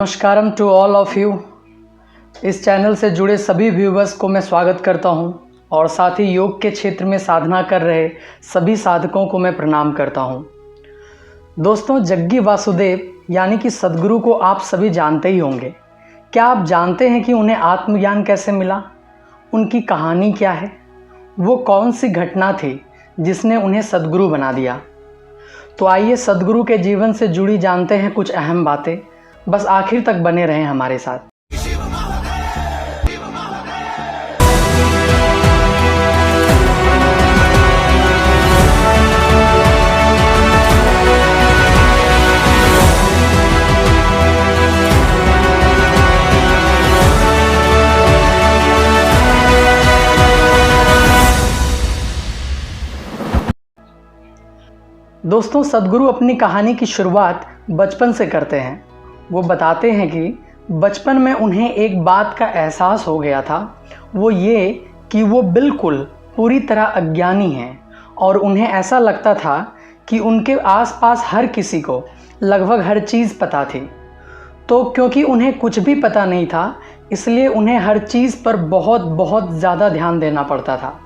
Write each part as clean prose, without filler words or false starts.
नमस्कारम to all of you. इस channel से जुड़े सभी व्यूवर्स को मैं स्वागत करता हूं और साथ ही योग के क्षेत्र में साधना कर रहे सभी साधकों को मैं प्रणाम करता हूं। दोस्तों, जग्गी वासुदेव यानी कि सद्गुरु को आप सभी जानते ही होंगे। क्या आप जानते हैं कि उन्हें आत्मज्ञान कैसे मिला? उनकी कहानी क्या है? वो कौन सी घटना थी जिसने उन्हें सद्गुरु बना दिया? तो आइए सद्गुरु के जीवन से जुड़ी जानते हैं कुछ अहम बातें। बस आखिर तक बने रहें हमारे साथ। दोस्तों, सद्गुरु अपनी कहानी की शुरुआत बचपन से करते हैं। वो बताते हैं कि बचपन में उन्हें एक बात का एहसास हो गया था, वो ये कि वो बिल्कुल पूरी तरह अज्ञानी हैं और उन्हें ऐसा लगता था कि उनके आसपास हर किसी को लगभग हर चीज़ पता थी। तो क्योंकि उन्हें कुछ भी पता नहीं था, इसलिए उन्हें हर चीज़ पर बहुत ज़्यादा ध्यान देना पड़ता था,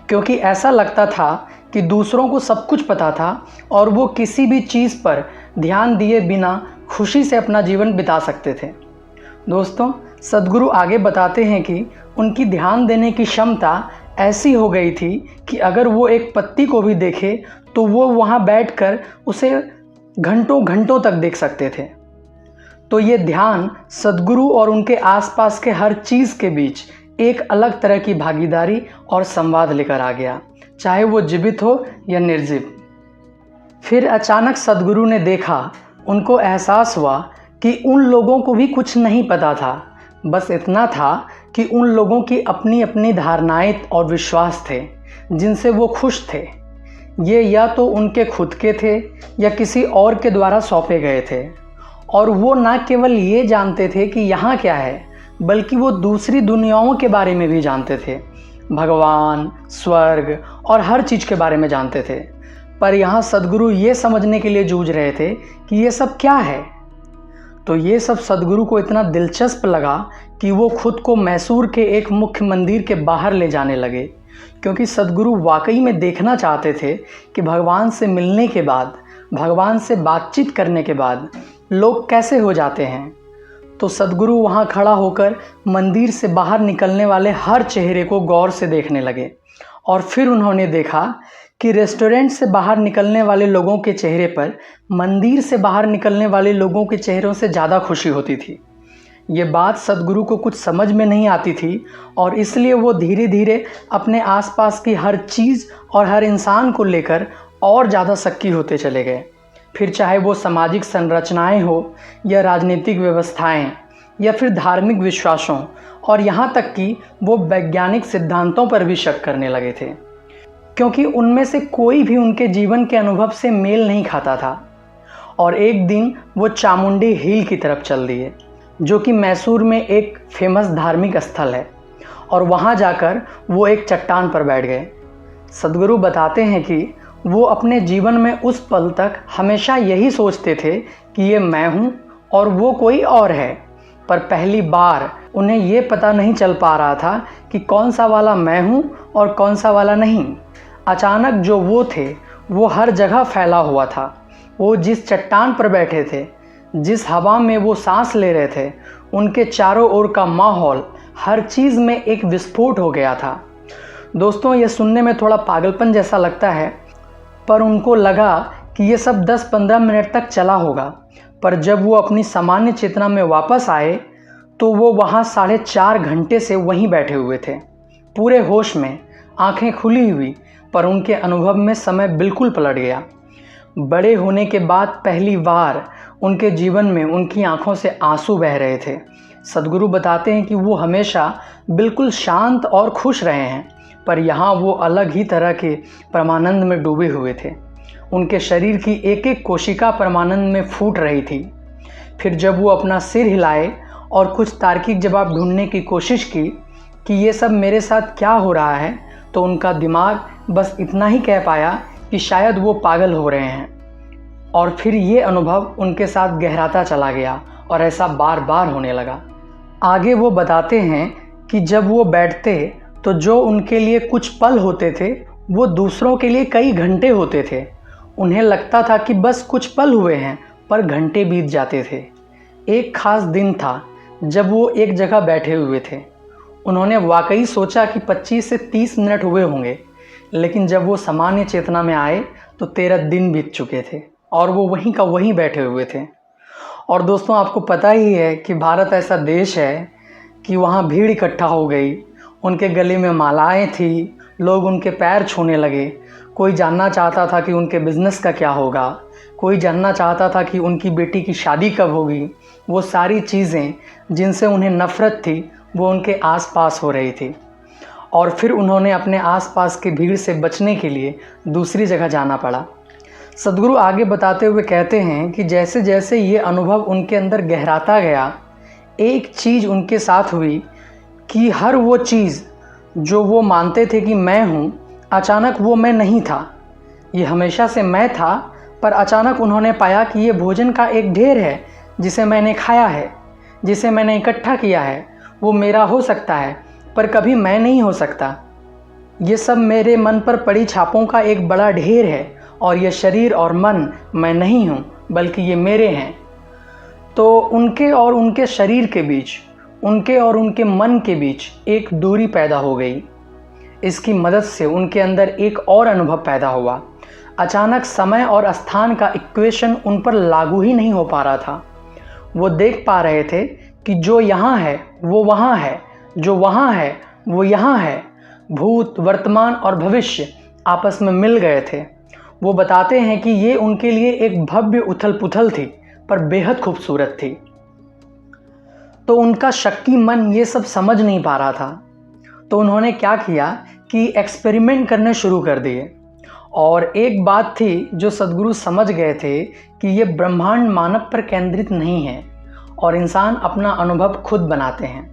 क्योंकि ऐसा लगता था कि दूसरों को सब कुछ पता था और वो किसी भी चीज़ पर ध्यान दिए बिना खुशी से अपना जीवन बिता सकते थे। दोस्तों, सद्गुरु आगे बताते हैं कि उनकी ध्यान देने की क्षमता ऐसी हो गई थी कि अगर वो एक पत्ती को भी देखे तो वो वहाँ बैठकर उसे घंटों घंटों तक देख सकते थे। तो ये ध्यान सद्गुरु और उनके आसपास के हर चीज़ के बीच एक अलग तरह की भागीदारी और संवाद लेकर आ गया, चाहे वो जीवित हो या निर्जीव। फिर अचानक सद्गुरु ने देखा, उनको एहसास हुआ कि उन लोगों को भी कुछ नहीं पता था। बस इतना था कि उन लोगों की अपनी अपनी धारणाएं और विश्वास थे जिनसे वो खुश थे। ये या तो उनके खुद के थे या किसी और के द्वारा सौंपे गए थे। और वो ना केवल ये जानते थे कि यहाँ क्या है, बल्कि वो दूसरी दुनियाओं के बारे में भी जानते थे। भगवान, स्वर्ग और हर चीज़ के बारे में जानते थे। पर यहाँ सद्गुरु ये समझने के लिए जूझ रहे थे कि ये सब क्या है। तो ये सब सद्गुरु को इतना दिलचस्प लगा कि वो खुद को मैसूर के एक मुख्य मंदिर के बाहर ले जाने लगे, क्योंकि सद्गुरु वाकई में देखना चाहते थे कि भगवान से मिलने के बाद, भगवान से बातचीत करने के बाद लोग कैसे हो जाते हैं। तो सद्गुरु वहाँ खड़ा होकर मंदिर से बाहर निकलने वाले हर चेहरे को गौर से देखने लगे और फिर उन्होंने देखा कि रेस्टोरेंट से बाहर निकलने वाले लोगों के चेहरे पर मंदिर से बाहर निकलने वाले लोगों के चेहरों से ज़्यादा खुशी होती थी। ये बात सद्गुरु को कुछ समझ में नहीं आती थी और इसलिए वो धीरे धीरे अपने आसपास की हर चीज़ और हर इंसान को लेकर और ज़्यादा शक्की होते चले गए। फिर चाहे वो सामाजिक संरचनाएं हो या राजनीतिक व्यवस्थाएं या फिर धार्मिक विश्वासों, और यहाँ तक कि वो वैज्ञानिक सिद्धांतों पर भी शक करने लगे थे, क्योंकि उनमें से कोई भी उनके जीवन के अनुभव से मेल नहीं खाता था। और एक दिन वो चामुंडी हिल की तरफ चल दिए, जो कि मैसूर में एक फेमस धार्मिक स्थल है, और वहाँ जाकर वो एक चट्टान पर बैठ गए। सद्गुरु बताते हैं कि वो अपने जीवन में उस पल तक हमेशा यही सोचते थे कि ये मैं हूँ और वो कोई और है, पर पहली बार उन्हें ये पता नहीं चल पा रहा था कि कौन सा वाला मैं हूँ और कौन सा वाला नहीं। अचानक जो वो थे वो हर जगह फैला हुआ था। वो जिस चट्टान पर बैठे थे, जिस हवा में वो सांस ले रहे थे, उनके चारों ओर का माहौल, हर चीज़ में एक विस्फोट हो गया था। दोस्तों, ये सुनने में थोड़ा पागलपन जैसा लगता है, पर उनको लगा कि ये सब 10-15 मिनट तक चला होगा। पर जब वो अपनी सामान्य चेतना में वापस आए तो वो वहाँ 4.5 घंटे से वहीं बैठे हुए थे, पूरे होश में, आंखें खुली हुई। पर उनके अनुभव में समय बिल्कुल पलट गया। बड़े होने के बाद पहली बार उनके जीवन में उनकी आंखों से आंसू बह रहे थे। सद्गुरु बताते हैं कि वो हमेशा बिल्कुल शांत और खुश रहे हैं, पर यहाँ वो अलग ही तरह के परमानंद में डूबे हुए थे। उनके शरीर की एक एक कोशिका परमानंद में फूट रही थी। फिर जब वो अपना सिर हिलाए और कुछ तार्किक जवाब ढूंढने की कोशिश की कि ये सब मेरे साथ क्या हो रहा है, तो उनका दिमाग बस इतना ही कह पाया कि शायद वो पागल हो रहे हैं। और फिर ये अनुभव उनके साथ गहराता चला गया और ऐसा बार बार होने लगा। आगे वो बताते हैं कि जब वो बैठते तो जो उनके लिए कुछ पल होते थे वो दूसरों के लिए कई घंटे होते थे। उन्हें लगता था कि बस कुछ पल हुए हैं, पर घंटे बीत जाते थे। एक खास दिन था जब वो एक जगह बैठे हुए थे। उन्होंने वाकई सोचा कि 25 से 30 मिनट हुए होंगे, लेकिन जब वो सामान्य चेतना में आए तो 13 दिन बीत चुके थे और वो वहीं का वहीं बैठे हुए थे। और दोस्तों, आपको पता ही है कि भारत ऐसा देश है कि वहाँ भीड़ इकट्ठा हो गई। उनके गले में मालाएं थी, लोग उनके पैर छूने लगे। कोई जानना चाहता था कि उनके बिज़नेस का क्या होगा, कोई जानना चाहता था कि उनकी बेटी की शादी कब होगी। वो सारी चीज़ें जिनसे उन्हें नफ़रत थी वो उनके आसपास हो रही थी। और फिर उन्होंने अपने आसपास की भीड़ से बचने के लिए दूसरी जगह जाना पड़ा। सद्गुरु आगे बताते हुए कहते हैं कि जैसे जैसे ये अनुभव उनके अंदर गहराता गया, एक चीज़ उनके साथ हुई कि हर वो चीज़ जो वो मानते थे कि मैं हूँ, अचानक वो मैं नहीं था। ये हमेशा से मैं था, पर अचानक उन्होंने पाया कि ये भोजन का एक ढेर है जिसे मैंने खाया है, जिसे मैंने इकट्ठा किया है। वो मेरा हो सकता है, पर कभी मैं नहीं हो सकता। ये सब मेरे मन पर पड़ी छापों का एक बड़ा ढेर है, और ये शरीर और मन मैं नहीं हूँ, बल्कि ये मेरे हैं। तो उनके और उनके शरीर के बीच, उनके और उनके मन के बीच एक दूरी पैदा हो गई। इसकी मदद से उनके अंदर एक और अनुभव पैदा हुआ। अचानक समय और स्थान का इक्वेशन उन पर लागू ही नहीं हो पा रहा था। वो देख पा रहे थे कि जो यहाँ है वो वहाँ है, जो वहाँ है वो यहाँ है। भूत, वर्तमान और भविष्य आपस में मिल गए थे। वो बताते हैं कि ये उनके लिए एक भव्य उथल पुथल थी, पर बेहद खूबसूरत थी। तो उनका शक्की मन ये सब समझ नहीं पा रहा था। तो उन्होंने क्या किया कि एक्सपेरिमेंट करने शुरू कर दिए। और एक बात थी जो सद्गुरु समझ गए थे कि ये ब्रह्मांड मानव पर केंद्रित नहीं है और इंसान अपना अनुभव खुद बनाते हैं।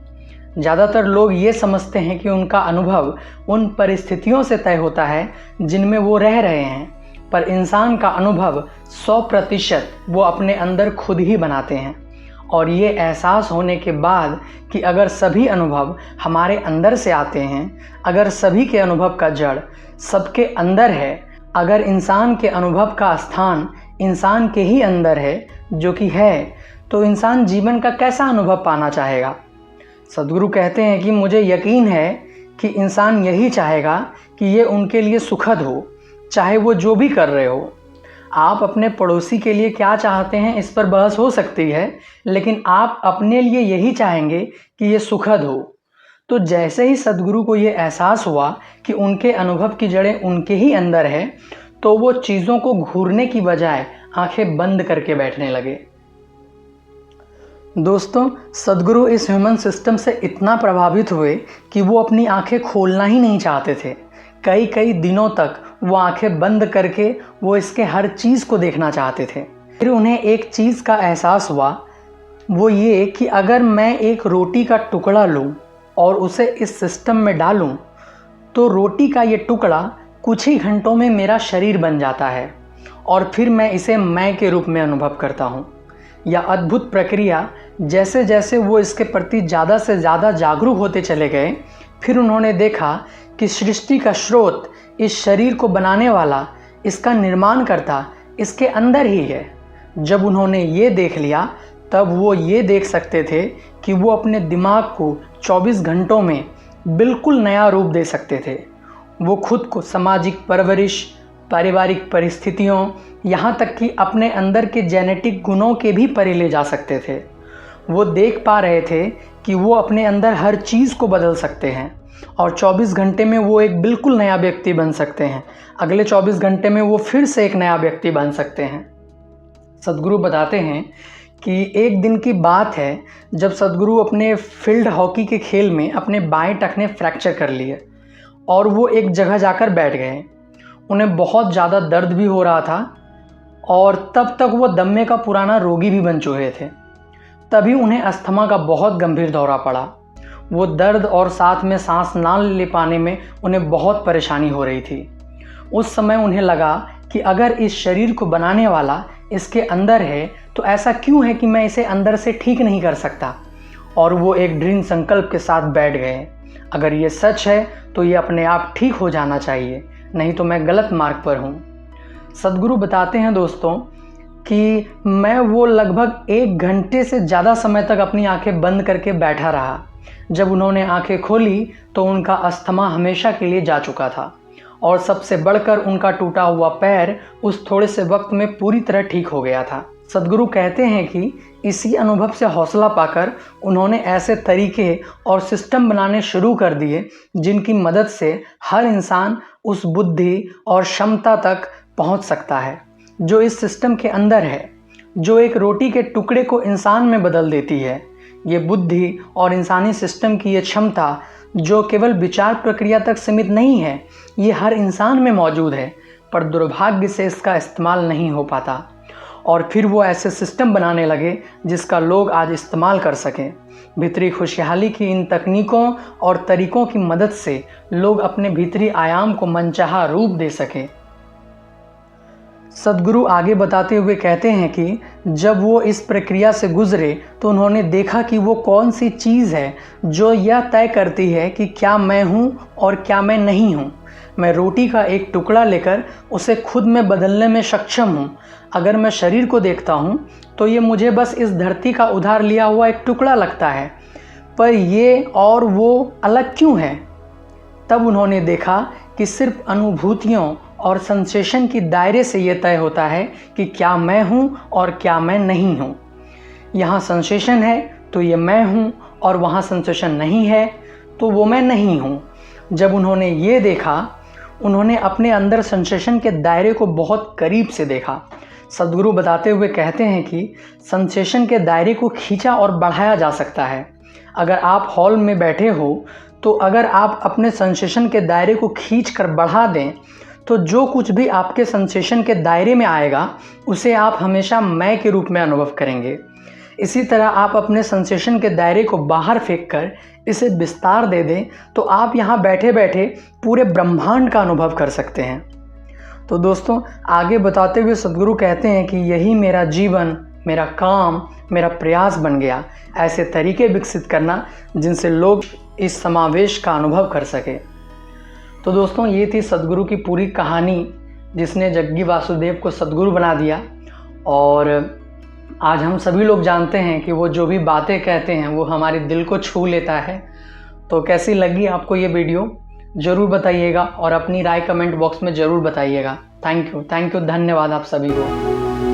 ज़्यादातर लोग ये समझते हैं कि उनका अनुभव उन परिस्थितियों से तय होता है जिनमें वो रह रहे हैं, पर इंसान का अनुभव 100% वो अपने अंदर खुद ही बनाते हैं। और ये एहसास होने के बाद कि अगर सभी अनुभव हमारे अंदर से आते हैं, अगर सभी के अनुभव का जड़ सबके अंदर है, अगर इंसान के अनुभव का स्थान इंसान के ही अंदर है जो कि है, तो इंसान जीवन का कैसा अनुभव पाना चाहेगा। सद्गुरु कहते हैं कि मुझे यकीन है कि इंसान यही चाहेगा कि ये उनके लिए सुखद हो, चाहे वो जो भी कर रहे हो। आप अपने पड़ोसी के लिए क्या चाहते हैं इस पर बहस हो सकती है, लेकिन आप अपने लिए यही चाहेंगे कि ये सुखद हो। तो जैसे ही सद्गुरु को ये एहसास हुआ कि उनके अनुभव की जड़ें उनके ही अंदर है, तो वो चीज़ों को घूरने की बजाय आंखें बंद करके बैठने लगे। दोस्तों, सद्गुरु इस ह्यूमन सिस्टम से इतना प्रभावित हुए कि वो अपनी आंखें खोलना ही नहीं चाहते थे। कई कई दिनों तक वो आंखें बंद करके वो इसके हर चीज़ को देखना चाहते थे। फिर उन्हें एक चीज़ का एहसास हुआ, वो ये कि अगर मैं एक रोटी का टुकड़ा लूँ और उसे इस सिस्टम में डालूँ, तो रोटी का ये टुकड़ा कुछ ही घंटों में मेरा शरीर बन जाता है और फिर मैं इसे मैं के रूप में अनुभव करता हूँ। यह अद्भुत प्रक्रिया जैसे जैसे वो इसके प्रति ज़्यादा से ज़्यादा जागरूक होते चले गए, फिर उन्होंने देखा कि सृष्टि का स्रोत, इस शरीर को बनाने वाला, इसका निर्माण करता इसके अंदर ही है। जब उन्होंने ये देख लिया, तब वो ये देख सकते थे कि वो अपने दिमाग को 24 घंटों में बिल्कुल नया रूप दे सकते थे। वो खुद को सामाजिक परवरिश, पारिवारिक परिस्थितियों, यहाँ तक कि अपने अंदर के जेनेटिक गुणों के भी परे ले जा सकते थे। वो देख पा रहे थे कि वो अपने अंदर हर चीज़ को बदल सकते हैं और 24 घंटे में वो एक बिल्कुल नया व्यक्ति बन सकते हैं। अगले 24 घंटे में वो फिर से एक नया व्यक्ति बन सकते हैं। सद्गुरु बताते हैं कि एक दिन की बात है जब सद्गुरु अपने फील्ड हॉकी के खेल में अपने बाएं टखने फ्रैक्चर कर लिए और वो एक जगह जाकर बैठ गए। उन्हें बहुत ज़्यादा दर्द भी हो रहा था और तब तक वो दम्मे का पुराना रोगी भी बन चुके थे। तभी उन्हें अस्थमा का बहुत गंभीर दौरा पड़ा। वो दर्द और साथ में सांस ना ले पाने में उन्हें बहुत परेशानी हो रही थी। उस समय उन्हें लगा कि अगर इस शरीर को बनाने वाला इसके अंदर है, तो ऐसा क्यों है कि मैं इसे अंदर से ठीक नहीं कर सकता। और वो एक दृढ़ संकल्प के साथ बैठ गए, अगर ये सच है तो ये अपने आप ठीक हो जाना चाहिए, नहीं तो मैं गलत मार्ग पर हूँ। सद्गुरु बताते हैं दोस्तों कि मैं वो लगभग 1 घंटे से ज़्यादा समय तक अपनी आंखें बंद करके बैठा रहा। जब उन्होंने आंखें खोली तो उनका अस्थमा हमेशा के लिए जा चुका था और सबसे बढ़कर उनका टूटा हुआ पैर उस थोड़े से वक्त में पूरी तरह ठीक हो गया था। सद्गुरु कहते हैं कि इसी अनुभव से हौसला पाकर उन्होंने ऐसे तरीके और सिस्टम बनाने शुरू कर दिए जिनकी मदद से हर इंसान उस बुद्धि और क्षमता तक पहुंच सकता है जो इस सिस्टम के अंदर है, जो एक रोटी के टुकड़े को इंसान में बदल देती है। ये बुद्धि और इंसानी सिस्टम की ये क्षमता जो केवल विचार प्रक्रिया तक सीमित नहीं है, ये हर इंसान में मौजूद है, पर दुर्भाग्य से इसका इस्तेमाल नहीं हो पाता। और फिर वो ऐसे सिस्टम बनाने लगे जिसका लोग आज इस्तेमाल कर सकें। भीतरी खुशहाली की इन तकनीकों और तरीकों की मदद से लोग अपने भीतरी आयाम को मनचाहा रूप दे सकें। सद्गुरु आगे बताते हुए कहते हैं कि जब वो इस प्रक्रिया से गुजरे तो उन्होंने देखा कि वो कौन सी चीज़ है जो यह तय करती है कि क्या मैं हूँ और क्या मैं नहीं हूँ। मैं रोटी का एक टुकड़ा लेकर उसे खुद में बदलने में सक्षम हूँ। अगर मैं शरीर को देखता हूँ तो ये मुझे बस इस धरती का उधार लिया हुआ एक टुकड़ा लगता है, पर ये और वो अलग क्यों है। तब उन्होंने देखा कि सिर्फ अनुभूतियों और सेंसेशन की दायरे से ये तय होता है कि क्या मैं हूँ और क्या मैं नहीं हूँ। यहाँ सेंसेशन है तो ये मैं हूँ, और वहाँ सेंसेशन नहीं है तो वो मैं नहीं हूँ। जब उन्होंने ये देखा, उन्होंने अपने अंदर सेंसेशन के दायरे को बहुत करीब से देखा। सद्गुरु बताते हुए कहते हैं कि सेंसेशन के दायरे को खींचा और बढ़ाया जा सकता है। अगर आप हॉल में बैठे हो तो अगर आप अपने सेंसेशन के दायरे को खींच कर बढ़ा दें तो जो कुछ भी आपके सेंसेशन के दायरे में आएगा उसे आप हमेशा मैं के रूप में अनुभव करेंगे। इसी तरह आप अपने सेंसेशन के दायरे को बाहर फेंक कर इसे विस्तार दे दें तो आप यहाँ बैठे बैठे पूरे ब्रह्मांड का अनुभव कर सकते हैं। तो दोस्तों, आगे बताते हुए सद्गुरु कहते हैं कि यही मेरा जीवन, मेरा काम, मेरा प्रयास बन गया, ऐसे तरीके विकसित करना जिनसे लोग इस समावेश का अनुभव कर सके। तो दोस्तों, ये थी सद्गुरु की पूरी कहानी जिसने जग्गी वासुदेव को सद्गुरु बना दिया। और आज हम सभी लोग जानते हैं कि वो जो भी बातें कहते हैं वो हमारे दिल को छू लेता है। तो कैसी लगी आपको ये वीडियो ज़रूर बताइएगा और अपनी राय कमेंट बॉक्स में ज़रूर बताइएगा। थैंक यू, धन्यवाद आप सभी को।